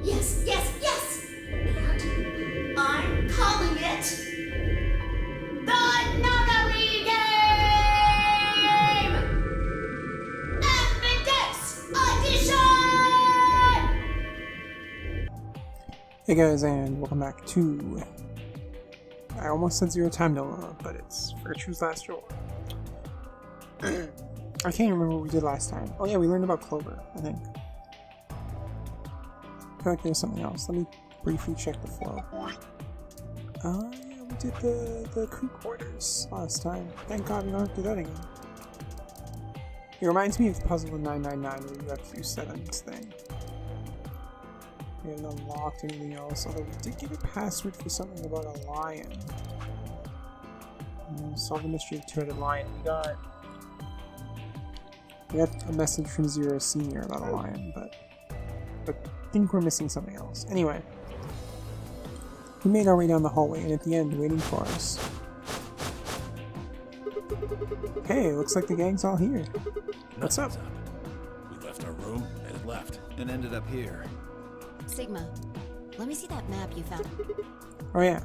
Yes, yes, yes! And I'm calling it the Nonary Game! Evidence Audition! Hey guys, and welcome back to... I almost said Zero Time Dilemma, but it's Virtue's Last Reward. I can't even remember what we did last time. Oh yeah, we learned about Clover, I think. I feel like there's something else. Let me briefly check the flow. Yeah, we did the crew quarters last time. Thank God we don't have to do that again. It reminds me of the puzzle in 999 where you have to do Seven's thing. We haven't unlocked anything else, although we did get a password for something about a lion. Solve the mystery of two-headed lion. We got a message from Zero Senior about a lion, but I think we're missing something else. Anyway, we made our way down the hallway, and at the end, waiting for us. Hey, looks like the gang's all here. What's up? We left our room and it left and ended up here. Sigma, let me see that map you found. Oh yeah.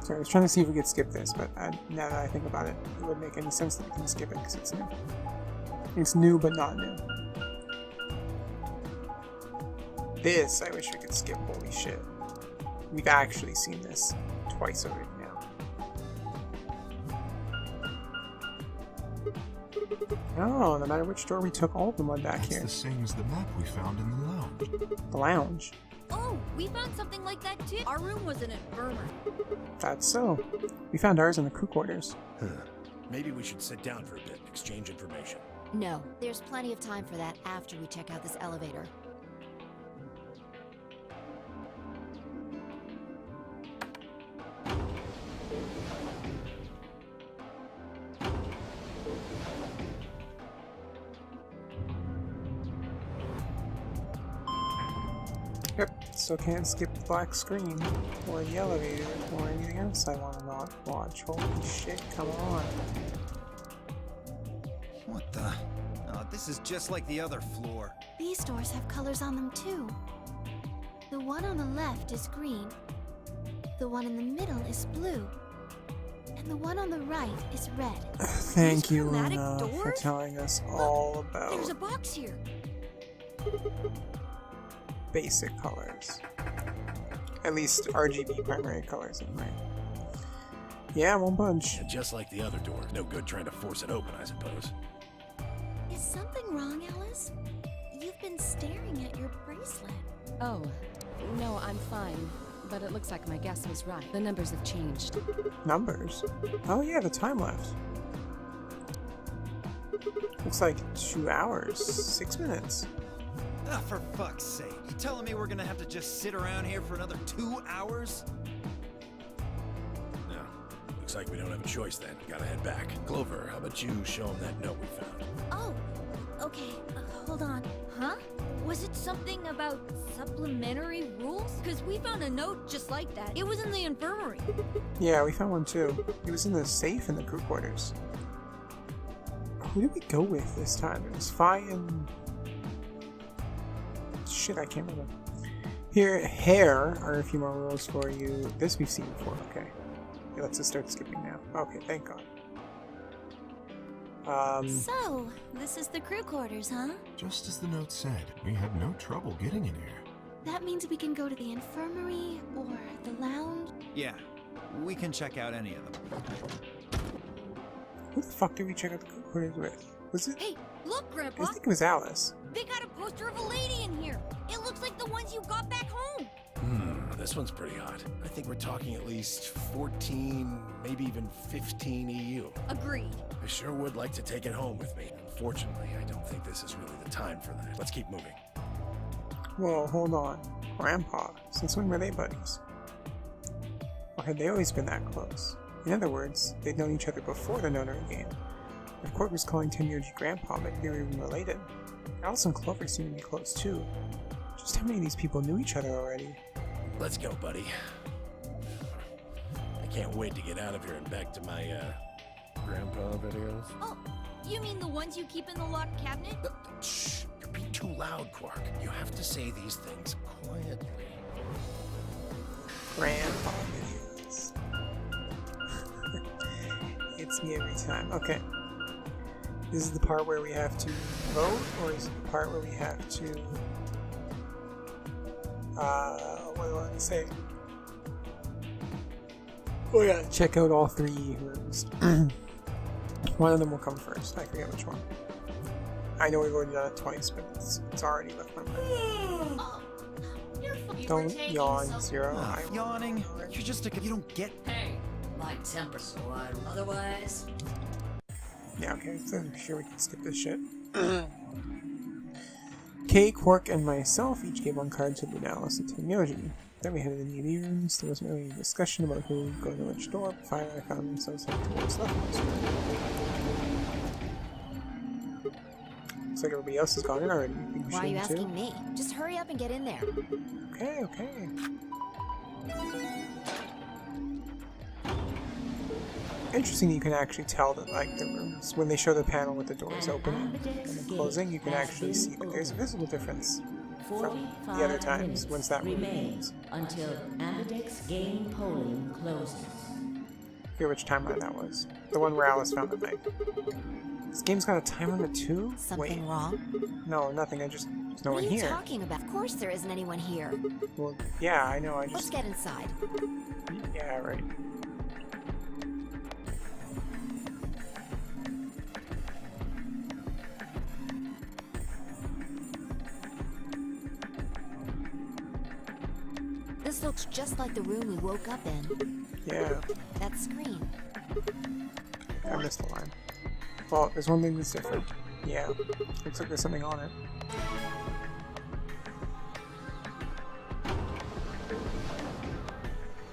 Sorry, I was trying to see if we could skip this, but now that I think about it, it wouldn't make any sense that we can skip it because it's new. It's new, but not new. This, I wish we could skip. Holy shit. We've actually seen this twice already now. Oh, no matter which door we took, all of them went back That's here. the same as the map we found in the lounge. The lounge. Oh, we found something like that too. Our room was an infirmary. That's so. We found ours in the crew quarters. Maybe we should sit down for a bit, exchange information. No, there's plenty of time for that after we check out this elevator. Yep, still can't skip the black screen, or the elevator, or anything else I want to not watch. Holy shit, come on. What the? Oh, this is just like the other floor. These doors have colors on them too. The one on the left is green, the one in the middle is blue, and the one on the right is red. Thank you, chromatic Luna, for doors? telling us all There's a about box here. basic colors. At least RGB primary colors, anyway. Yeah, one bunch. And just like the other door, no good trying to force it open, I suppose. Is something wrong, Alice? You've been staring at your bracelet. Oh, no, I'm fine. But it looks like my guess was right. The numbers have changed. Numbers? Oh yeah, the time left. Looks like 2 hours, 6 minutes. Ah, for fuck's sake. You telling me we're gonna have to just sit around here for another 2 hours? No. Looks like we don't have a choice then. Gotta head back. Clover, how about you show them that note we found? Oh, okay, hold on. Huh? Was it something about supplementary rules? Because we found a note just like that. It was in the infirmary. Yeah, we found one too. It was in the safe in the crew quarters. Who did we go with this time? It was Fi and... Shit, I can't remember. Here are a few more rules for you. This we've seen before, okay. Yeah, let's just start skipping now. Okay, thank God. So, this is the crew quarters, huh? Just as the note said, we had no trouble getting in here. That means we can go to the infirmary or the lounge. Yeah, we can check out any of them. Who the fuck did we check out the crew quarters with? Was it? Hey, look, I Grandpa. think it was Alice. They got a poster of a lady in here. It looks like the ones you got back home. This one's pretty hot. I think we're talking at least 14, maybe even 15 EU. Agreed. I sure would like to take it home with me. Unfortunately, I don't think this is really the time for that. Let's keep moving. Whoa, hold on. Grandpa, since when were they buddies? Or had they always been that close? In other words, they'd known each other before the Nonary game. If Court was calling 10-year-old Grandpa, maybe they were even related. Alice and Clover seemed to be close too. Just how many of these people knew each other already? Let's go, buddy. I can't wait to get out of here and back to my, grandpa videos. Oh, you mean the ones you keep in the locked cabinet? Shh, you're being too loud, Quark. You have to say these things quietly. Grandpa videos. It's me every time. Okay. This is the part where we have to vote, or is it the part where we have to... what do I want to say? Oh yeah, check out all 3 rooms. One of them will come first. I forget which one. I know we've already done it twice, but it's already left my mind. Don't yawn, Zero. I'm Yawning? You're just a... You don't get... Hey, my temper's so loud. Otherwise... Yeah, okay, so I'm sure we can skip this shit. Kay, Quark, and myself each gave 1 card to the analyst at Tenyoji. Then we headed in the AV rooms. There wasn't really any discussion about who would go to which door, but finally I found myself heading towards leftmost door. Looks like everybody else has gone in already. Why are you asking me? Just hurry up and get in there. Okay, okay. Interesting, you can actually tell that, like, the rooms, when they show the panel with the doors opening and closing, you can actually see that there's a visible difference from the other times once that room remains. Until Ambidex game polling closes. I forget which timeline that was. The one where Alice found the knife. This game's got a time limit too? Something wrong? No, nothing. There's no one here. What are you talking about? Of course there isn't anyone here. Well, yeah, I know. Let's get inside. Yeah, right. This looks just like the room we woke up in. Yeah. That screen. I missed the line. Well, there's one thing that's different. Yeah. Looks like there's something on it.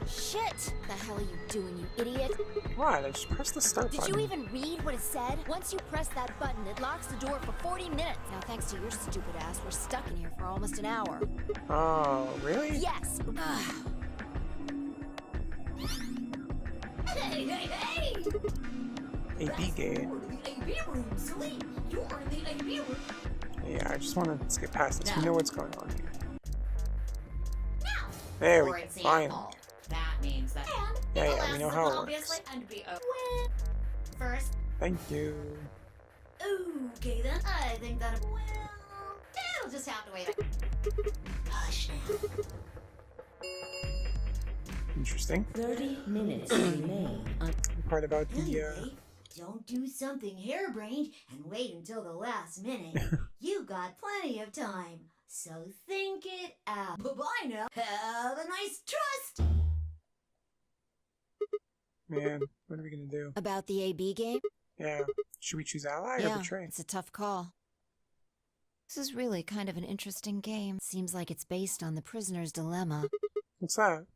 Shit! The hell are you doing, you idiot? What? I just pressed the start button. Did you even read what it said? Once you press that button, it locks the door for 40 minutes. Now, thanks to your stupid ass, we're stuck in here for almost an hour. Oh, really? Yes! Hey, hey, hey! AB game. The AV room, silly. You're in the AV room. Yeah, I just want to skip past this. We know what's going on here. Now. There For we go. example, Finally. that means that... Yeah, we know how it obviously, works. and be first. Thank you. Okay then, I think that... Well, it'll just have to wait. Hush now. Interesting. 30 minutes remain. The part about the, Anyway, don't do something harebrained and wait until the last minute. You got plenty of time, so think it out. Bye-bye now. Have a nice trust. Man, what are we gonna do? About the AB game? Yeah. Should we choose ally or Yeah, betray? it's a tough call. This is really kind of an interesting game. Seems like it's based on the prisoner's dilemma. What's that?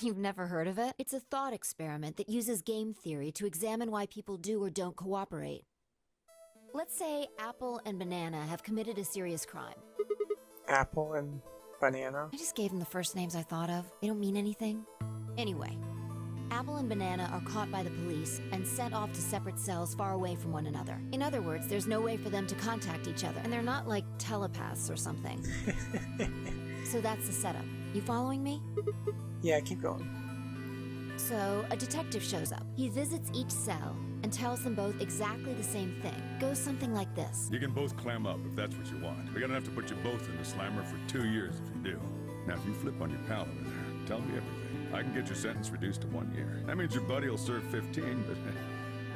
You've never heard of it? It's a thought experiment that uses game theory to examine why people do or don't cooperate. Let's say Apple and Banana have committed a serious crime. Apple and banana. I just gave them the first names I thought of. They don't mean anything. Anyway, Apple and Banana are caught by the police and sent off to separate cells far away from one another. In other words, there's no way for them to contact each other, and they're not like telepaths or something. So that's the setup. You following me? Yeah, keep going. So, a detective shows up. He visits each cell and tells them both exactly the same thing. Goes something like this. You can both clam up if that's what you want. We're gonna have to put you both in the slammer for 2 years if you do. Now, if you flip on your pal over there, tell me everything. I can get your sentence reduced to 1 year. That means your buddy will serve 15, but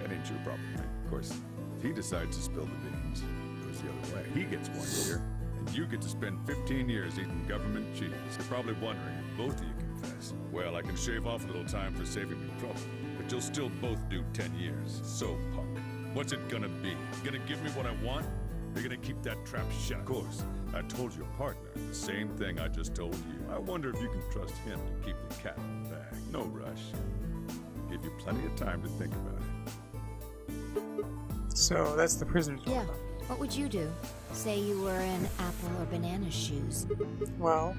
that ain't your problem. Of course, if he decides to spill the beans, it goes the other way. He gets 1 year, and you get to spend 15 years eating government cheese. You're probably wondering if both of you confess. Well, I can shave off a little time for saving me trouble, but you'll still both do 10 years. So, punk, what's it gonna be? Gonna give me what I want? You're gonna keep that trap shut. Of course, I told your partner the same thing I just told you. I wonder if you can trust him to keep the cat in the bag. No rush. Give you plenty of time to think about it. So, that's the prisoner's Yeah. dilemma. What would you do? Say you were in Apple or Banana's shoes. Well,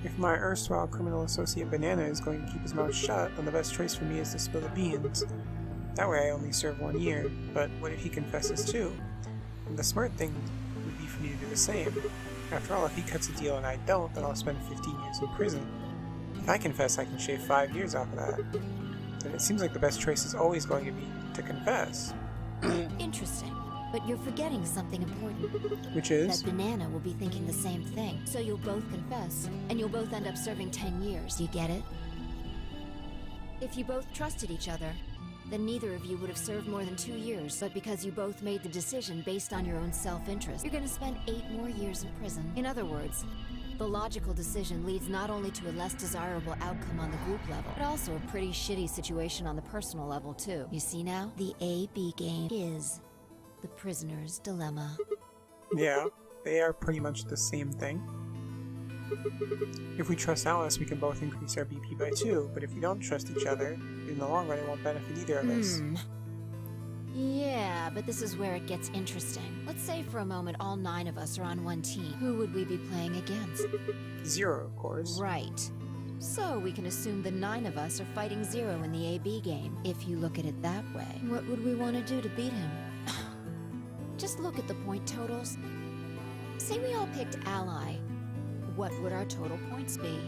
if my erstwhile criminal associate Banana is going to keep his mouth shut, then the best choice for me is to spill the beans. That way I only serve 1 year, but what if he confesses too? And the smart thing would be for me to do the same. After all, if he cuts a deal and I don't, then I'll spend 15 years in prison. If I confess, I can shave 5 years off of that. And it seems like the best choice is always going to be to confess. Interesting. But you're forgetting something important. Which is? That Banana will be thinking the same thing. So you'll both confess, and you'll both end up serving 10 years. Do you get it? If you both trusted each other, then neither of you would have served more than 2 years. But because you both made the decision based on your own self-interest, you're gonna spend 8 more years in prison. In other words, the logical decision leads not only to a less desirable outcome on the group level, but also a pretty shitty situation on the personal level too. You see now? The A-B game is the prisoner's dilemma. Yeah, they are pretty much the same thing. If we trust Alice, we can both increase our BP by 2, but if we don't trust each other, in the long run it won't benefit either of us. Yeah, but this is where it gets interesting. Let's say for a moment all 9 of us are on one team. Who would we be playing against? Zero, of course. Right. So we can assume the 9 of us are fighting Zero in the AB game. If you look at it that way, what would we want to do to beat him? Just look at the point totals. Say we all picked Ally. What would our total points be?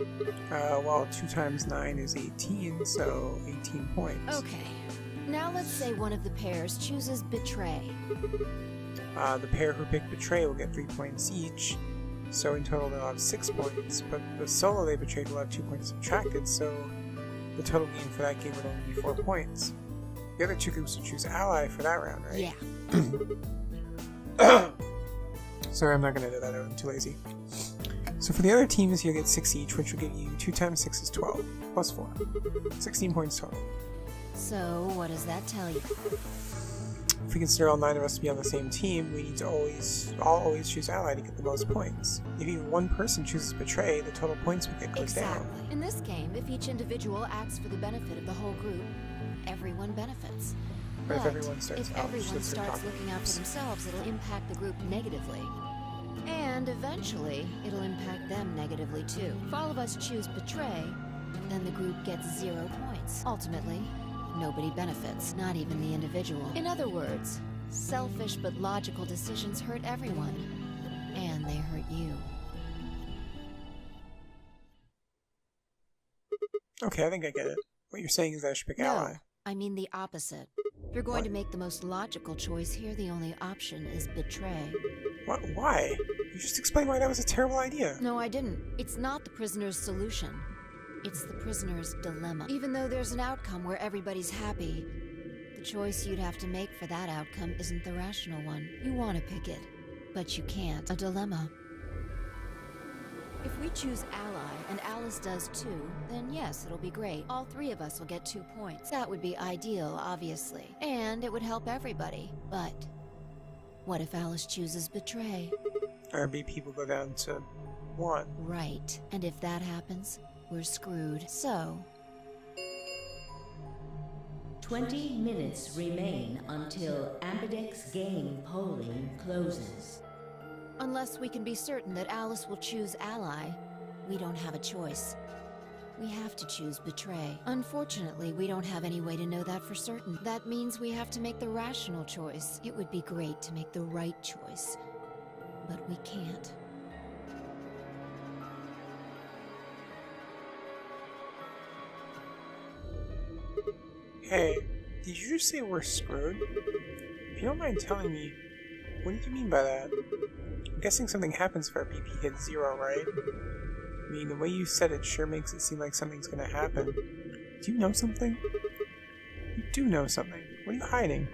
Well, 2 times 9 is 18, so 18 points. Okay. Now let's say one of the pairs chooses Betray. The pair who picked Betray will get 3 points each, so in total they'll have 6 points, but the solo they betrayed will have 2 points subtracted, so the total gain for that game would only be 4 points. The other 2 groups will choose Ally for that round, right? Yeah. Sorry, I'm not going to do that, I'm too lazy. So for the other teams, you'll get 6 each, which will give you 2 times 6 is 12, plus 4. 16 points total. So, what does that tell you? If we consider all 9 of us to be on the same team, we need to always choose Ally to get the most points. If even one person chooses Betray, the total points we get goes down. In this game, if each individual acts for the benefit of the whole group, everyone benefits. But if everyone starts looking out for themselves, it'll impact the group negatively. And eventually, it'll impact them negatively too. If all of us choose Betray, then the group gets 0 points. Ultimately, nobody benefits, not even the individual. In other words, selfish but logical decisions hurt everyone. And they hurt you. Okay, I think I get it. What you're saying is that I should pick Ally. I mean the opposite. If you're going to make the most logical choice here, the only option is Betray. What? Why? You just explained why that was a terrible idea. No, I didn't. It's not the prisoner's solution. It's the prisoner's dilemma. Even though there's an outcome where everybody's happy, the choice you'd have to make for that outcome isn't the rational one. You want to pick it, but you can't. A dilemma. If we choose Ally, and Alice does too, then yes, it'll be great. All 3 of us will get 2 points. That would be ideal, obviously. And it would help everybody. But what if Alice chooses Betray? Our BP will go down to 1. Right. And if that happens, we're screwed. So 20 minutes remain until Ambidex game polling closes. Unless we can be certain that Alice will choose Ally, we don't have a choice. We have to choose Betray. Unfortunately, we don't have any way to know that for certain. That means we have to make the rational choice. It would be great to make the right choice, but we can't. Hey, did you just say we're screwed? If you don't mind telling me, what did you mean by that? I'm guessing something happens if our BP hits 0, right? I mean, the way you said it sure makes it seem like something's gonna happen. Do you know something? You do know something. What are you hiding?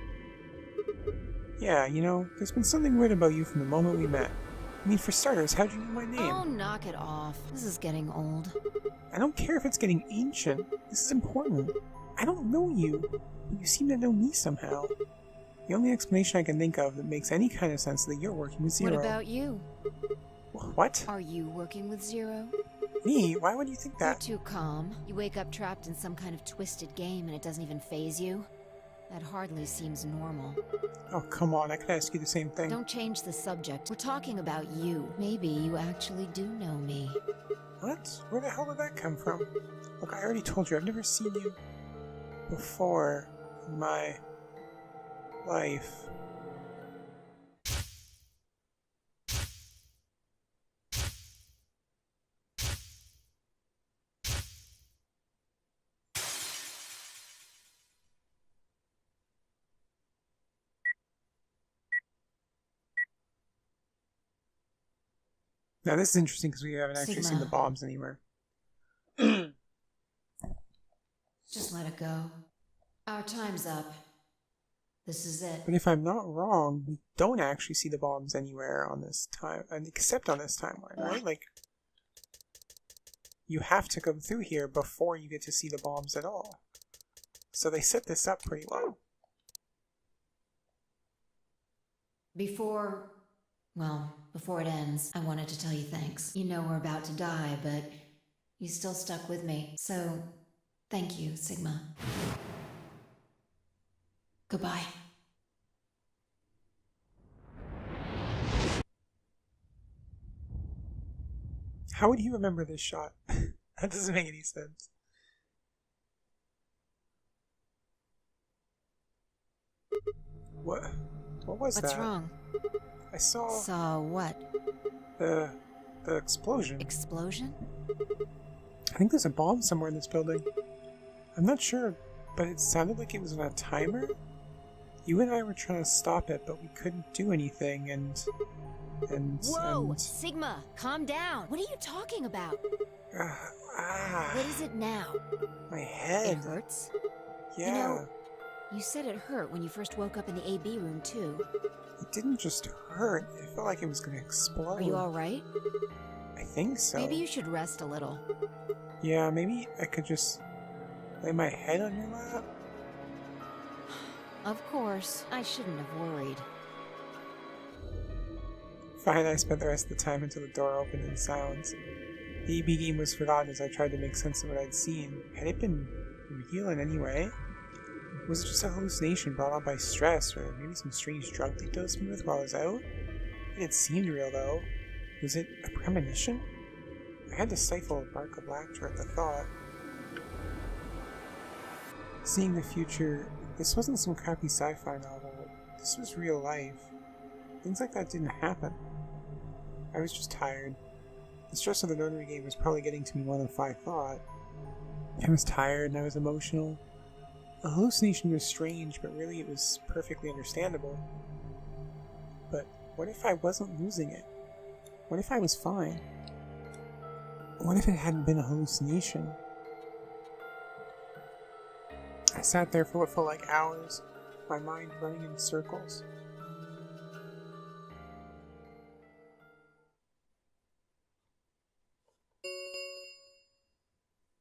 Yeah, you know, there's been something weird about you from the moment we met. I mean, for starters, how'd you know my name? Oh, knock it off. This is getting old. I don't care if it's getting ancient. This is important. I don't know you, but you seem to know me somehow. The only explanation I can think of that makes any kind of sense is that you're working with Zero. What about you? What? Are you working with Zero? Me? Why would you think that? You're too calm. You wake up trapped in some kind of twisted game and it doesn't even faze you. That hardly seems normal. Oh, come on. I could ask you the same thing. Don't change the subject. We're talking about you. Maybe you actually do know me. What? Where the hell did that come from? Look, I already told you, I've never seen you before. in my life. Now this is interesting because we haven't actually seen the bombs anywhere. Just let it go. Our time's up. This is it. But if I'm not wrong, we don't actually see the bombs anywhere on this time, except on this timeline, right? Like, you have to come through here before you get to see the bombs at all. So they set this up pretty well. Before it ends, I wanted to tell you thanks. You know we're about to die, but you still stuck with me. So, thank you, Sigma. Goodbye. How would he remember this shot? That doesn't make any sense. What was that? What's wrong? I saw... Saw what? The explosion. Explosion? I think there's a bomb somewhere in this building. I'm not sure, but it sounded like it was on a timer. You and I were trying to stop it, but we couldn't do anything, and... Whoa! Sigma, calm down! What are you talking about? What is it now? My head. It hurts? Yeah. You know, you said it hurt when you first woke up in the AB room, too. It didn't just hurt. It felt like it was going to explode. Are you alright? I think so. Maybe you should rest a little. Yeah, maybe I could just lay my head on your lap. Of course, I shouldn't have worried. Fine, I spent the rest of the time until the door opened in silence. The EB game was forgotten as I tried to make sense of what I'd seen. Had it been real in any way? Was it just a hallucination brought on by stress, or maybe some strange drug they dosed me with while I was out? It seemed real, though. Was it a premonition? I had to stifle a bark of laughter at the thought. Seeing the future, this wasn't some crappy sci-fi novel. This was real life. Things like that didn't happen. I was just tired. The stress of the Nonary game was probably getting to me more than I thought. I was tired and I was emotional. The hallucination was strange, but really it was perfectly understandable. But what if I wasn't losing it? What if I was fine? What if it hadn't been a hallucination? I sat there for what felt like hours, my mind running in circles.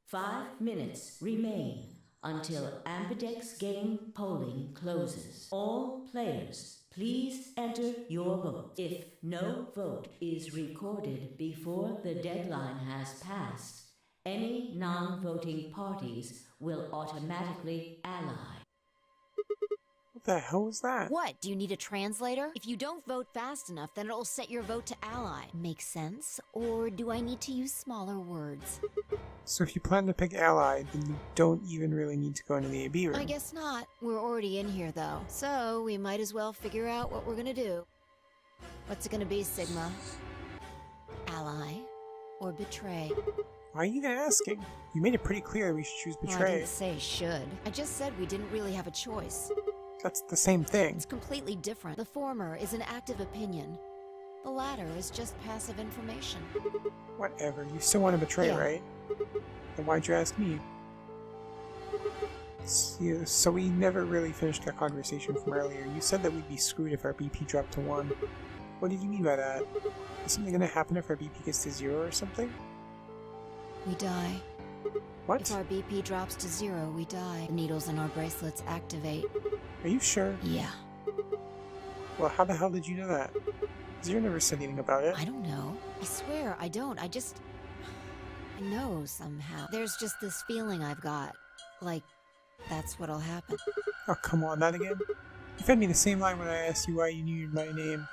Five minutes remain until Ambidex game polling closes. All players, please enter your vote. If no vote is recorded before the deadline has passed, any non-voting parties will automatically ally. What the hell was that? What? Do you need a translator? If you don't vote fast enough, then it'll set your vote to ally. Makes sense? Or do I need to use smaller words? So if you plan to pick ally, then you don't even really need to go into the AB room. I guess not. We're already in here, though. So we might as well figure out what we're gonna do. What's it gonna be, Sigma? Ally? Or betray? Why are you even asking? You made it pretty clear we should choose betray. Well, I didn't say should. I just said we didn't really have a choice. That's the same thing. It's completely different. The former is an active opinion. The latter is just passive information. Whatever. You still want to betray, Yeah. right? Then why'd you ask me? So we never really finished that conversation from earlier. You said that we'd be screwed if our BP dropped to 1. What did you mean by that? Is something gonna happen if our BP gets to 0 or something? We die. What? If our BP drops to 0, we die. The needles in our bracelets activate. Are you sure? Yeah. Well, how the hell did you know that? Zero never said anything about it. I don't know. I swear, I don't. I know somehow. There's just this feeling I've got. Like, that's what'll happen. Oh, come on, that again? You fed me the same line when I asked you why you knew my name.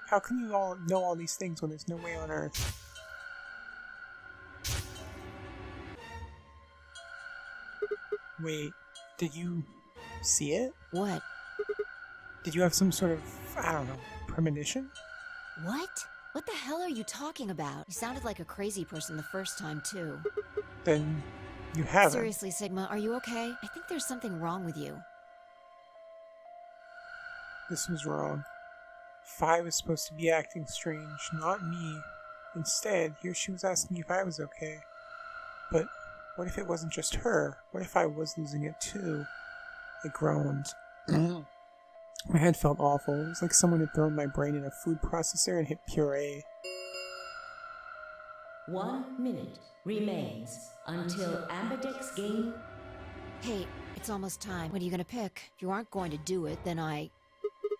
How can you all know all these things when there's no way on Earth? Wait, did you see it? What? Did you have some sort of, I don't know, premonition? What? What the hell are you talking about? You sounded like a crazy person the first time, too. Then you haven't. Seriously, Sigma, are you okay? I think there's something wrong with you. This was wrong. Fi was supposed to be acting strange, not me. Instead, here she was asking if I was okay. But what if it wasn't just her? What if I was losing it too? I groaned. My head felt awful. It was like someone had thrown my brain in a food processor and hit puree. 1 minute remains until Ambidex game. Hey, it's almost time. What are you gonna pick? If you aren't going to do it, then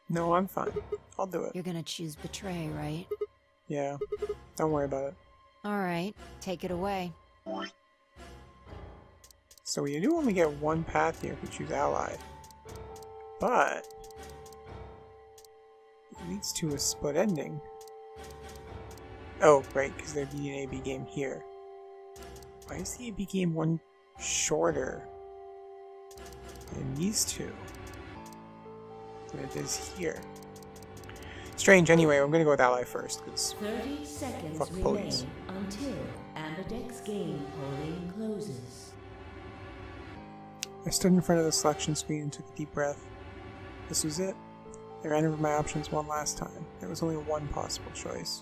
No, I'm fine. I'll do it. You're gonna choose betray, right? Yeah. Don't worry about it. Alright, take it away. So we do only get one path here if we choose ally. But it leads to a split ending. Oh, right, because there'd be an AB game here. Why is the AB game one shorter than these two than it is here? Strange. Anyway, I'm gonna go with ally first, because 30 seconds fuck remain police. until Ambidex game polling closes. I stood in front of the selection screen and took a deep breath. This was it. I ran over my options one last time. There was only one possible choice.